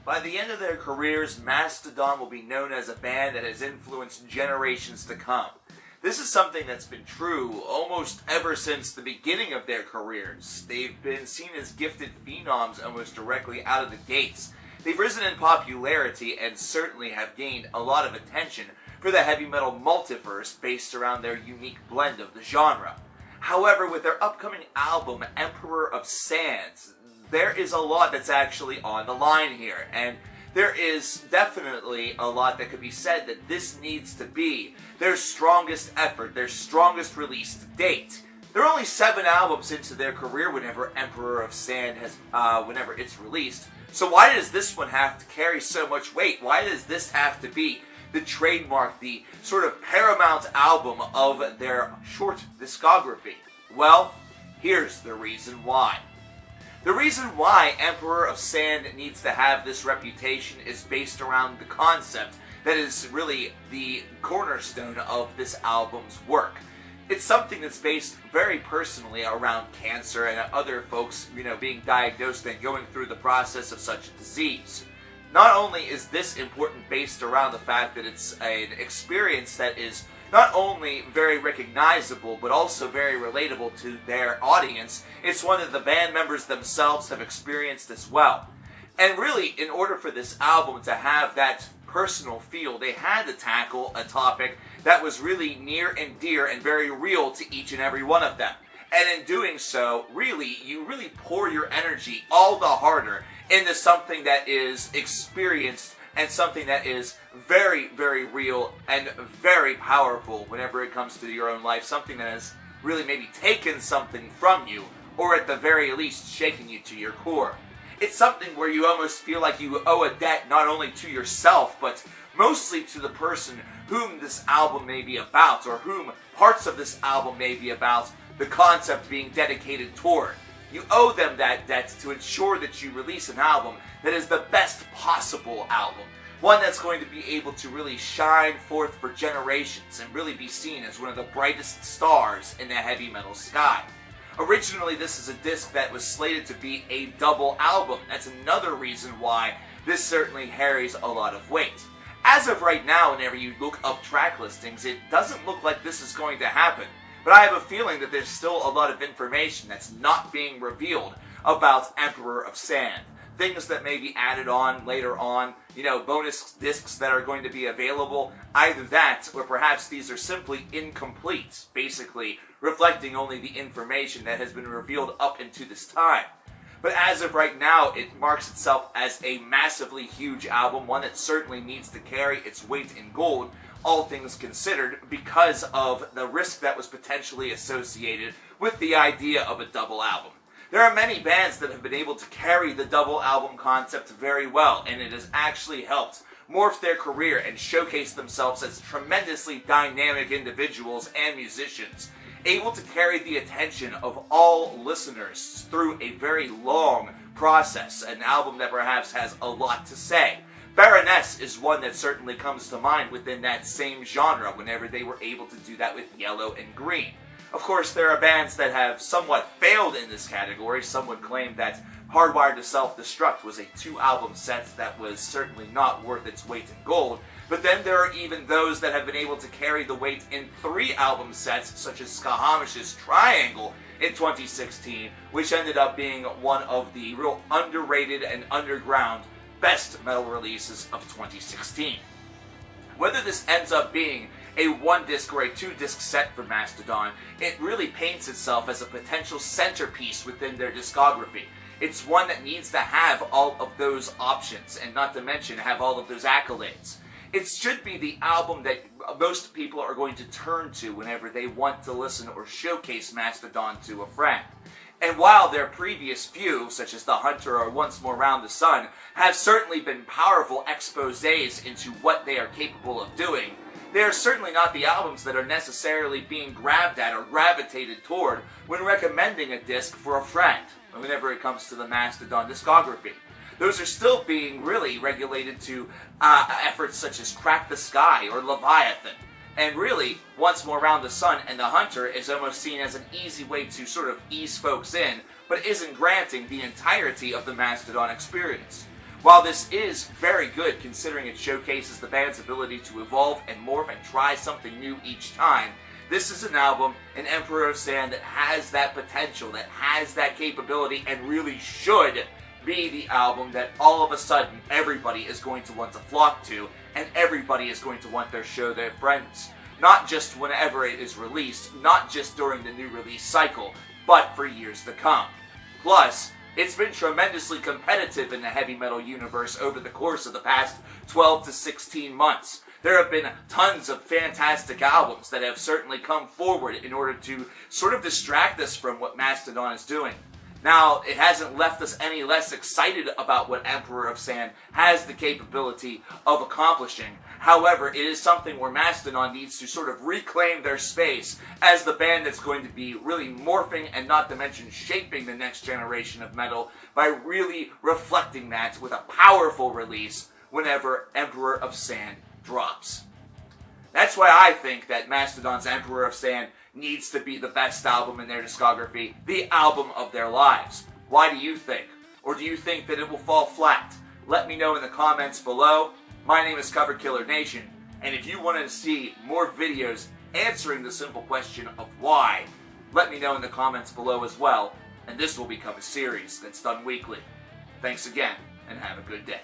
By the end of their careers, Mastodon will be known as a band that has influenced generations to come. This is something that's been true almost ever since the beginning of their careers. They've been seen as gifted phenoms almost directly out of the gates. They've risen in popularity and certainly have gained a lot of attention for the heavy metal multiverse based around their unique blend of the genre. However, with their upcoming album, Emperor of Sands, there is a lot that's actually on the line here, and there is definitely a lot that could be said that this needs to be their strongest effort, their strongest release to date. They're only 7 albums into their career whenever Emperor of Sand whenever it's released. So why does this one have to carry so much weight? Why does this have to be the trademark, the sort of paramount album of their short discography? Well, here's the reason why. The reason why Emperor of Sand needs to have this reputation is based around the concept that is really the cornerstone of this album's work. It's something that's based very personally around cancer and other folks, being diagnosed and going through the process of such a disease. Not only is this important based around the fact that it's an experience that is not only very recognizable, but also very relatable to their audience, it's one that the band members themselves have experienced as well. And really, in order for this album to have that personal feel, they had to tackle a topic that was really near and dear and very real to each and every one of them. And in doing so, you really pour your energy all the harder into something that is experienced and something that is very, very real and very powerful whenever it comes to your own life. Something that has really maybe taken something from you, or at the very least shaken you to your core. It's something where you almost feel like you owe a debt not only to yourself, but mostly to the person whom this album may be about, or whom parts of this album may be about, the concept being dedicated toward. You owe them that debt to ensure that you release an album that is the best possible album. One that's going to be able to really shine forth for generations and really be seen as one of the brightest stars in the heavy metal sky. Originally, this is a disc that was slated to be a double album. That's another reason why this certainly carries a lot of weight. As of right now, whenever you look up track listings, it doesn't look like this is going to happen. But I have a feeling that there's still a lot of information that's not being revealed about Emperor of Sand. Things that may be added on later on, bonus discs that are going to be available. Either that, or perhaps these are simply incomplete, basically reflecting only the information that has been revealed up into this time. But as of right now, it marks itself as a massively huge album, one that certainly needs to carry its weight in gold, all things considered, because of the risk that was potentially associated with the idea of a double album. There are many bands that have been able to carry the double album concept very well, and it has actually helped morph their career and showcase themselves as tremendously dynamic individuals and musicians, able to carry the attention of all listeners through a very long process, an album that perhaps has a lot to say. Baroness is one that certainly comes to mind within that same genre whenever they were able to do that with Yellow and Green. Of course, there are bands that have somewhat failed in this category. Some would claim that Hardwired to Self-Destruct was a 2-album set that was certainly not worth its weight in gold. But then there are even those that have been able to carry the weight in 3-album sets, such as Skahamish's Triangle in 2016, which ended up being one of the real underrated and underground best metal releases of 2016. Whether this ends up being a 1-disc or a 2-disc set for Mastodon, it really paints itself as a potential centerpiece within their discography. It's one that needs to have all of those options, and not to mention have all of those accolades. It should be the album that most people are going to turn to whenever they want to listen or showcase Mastodon to a friend. And while their previous few, such as The Hunter or Once More Round the Sun, have certainly been powerful exposés into what they are capable of doing, they are certainly not the albums that are necessarily being grabbed at or gravitated toward when recommending a disc for a friend, whenever it comes to the Mastodon discography. Those are still being really regulated to efforts such as Crack the Sky or Leviathan. And really, Once More Round the Sun and The Hunter is almost seen as an easy way to sort of ease folks in, but isn't granting the entirety of the Mastodon experience. While this is very good considering it showcases the band's ability to evolve and morph and try something new each time, this is an album, an Emperor of Sand, that has that potential, that has that capability, and really should be the album that all of a sudden everybody is going to want to flock to, and everybody is going to want to show their friends. Not just whenever it is released, not just during the new release cycle, but for years to come. Plus, it's been tremendously competitive in the heavy metal universe over the course of the past 12 to 16 months. There have been tons of fantastic albums that have certainly come forward in order to sort of distract us from what Mastodon is doing. Now, it hasn't left us any less excited about what Emperor of Sand has the capability of accomplishing. However, it is something where Mastodon needs to sort of reclaim their space as the band that's going to be really morphing and not to mention shaping the next generation of metal by really reflecting that with a powerful release whenever Emperor of Sand drops. That's why I think that Mastodon's Emperor of Sand needs to be the best album in their discography, the album of their lives. Why do you think? Or do you think that it will fall flat? Let me know in the comments below. My name is coverkillernation, and if you want to see more videos answering the simple question of why, let me know in the comments below as well, and this will become a series that's done weekly. Thanks again, and have a good day.